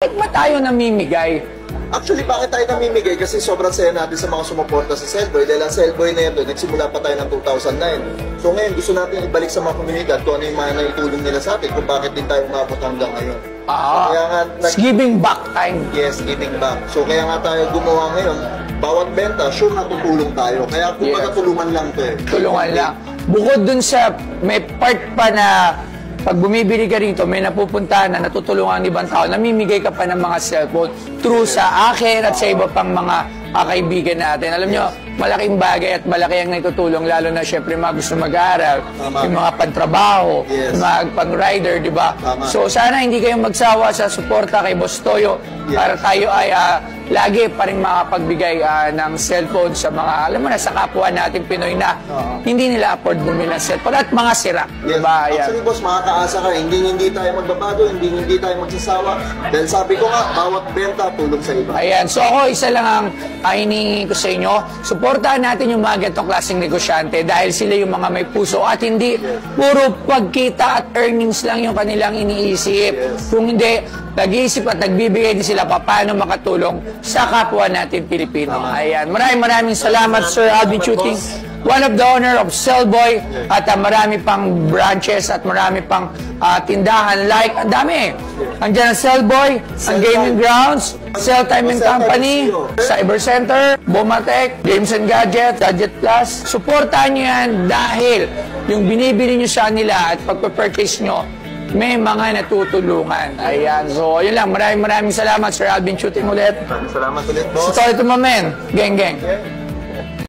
Bakit ba tayo namimigay? Actually, bakit tayo namimigay? Kasi sobrang saya natin sa mga sumuporta sa Cellboy. Dahil ang Cellboy na ito, nagsimula pa tayo ng 2009. So ngayon, gusto natin ibalik sa mga komunidad kung ano yung mga naitulong nila sa atin, kung bakit din tayo umabot hanggang ngayon. Kaya nga, it's giving back time. Yes, giving back. So kaya nga tayo gumawa ngayon, bawat benta, sure na tutulong tayo. Kaya kung tulungan lang to eh. Tulungan lang. Bukod dun sa, may part pa na pag bumibili ka rito, may napupuntahan na natutulungan ng ibang tao, namimigay ka pa ng mga cellphone through sa akin at sa iba pang mga kaibigan natin. Alam nyo, malaking bagay at malaki ang naitutulong, lalo na syempre mga gusto mag-aaral, yung mga pantrabaho, yung mga pang-rider, di ba? So sana hindi kayong magsawa sa suporta kay Boss Toyo para tayo ay lagi pa rin makapagbigay ng cellphone sa mga, alam mo na, sa kapwa natin Pinoy na hindi nila afford bumili ng cellphone at mga sira. Yes. Diba? Actually, boss, makakaasa ka, hindi tayo magbabago, hindi tayo magsasawa. Dahil sabi ko nga, bawat benta, tulong sa iba. Ayan. So ako, isa lang ang hinihingi ko sa inyo. Suportahan natin yung mga ganitong klaseng negosyante dahil sila yung mga may puso at hindi puro pagkita at earnings lang yung kanilang iniisip. Kung hindi, nag-iisip at nagbibigay din sila paano makatulong sa kapwa natin Pilipino. Ayan. Maraming salamat, Sir Alvin Chuting. One of the owner of Cellboy at marami pang branches at marami pang tindahan like, ang dami. Andiyan ang Cellboy, ang Gaming Grounds, Cell Time and Company, Cyber Center, Bomatech, Games and Gadget, Gadget Plus. Suportahan nyo yan dahil yung binibili nyo sa nila at pagpa-purchase nyo, may mga natutulungan. Ayan. So, yun lang. Maraming salamat, Sir Alvin Chuting ulit. Salamat ulit, boss. So, ito mamen. Geng.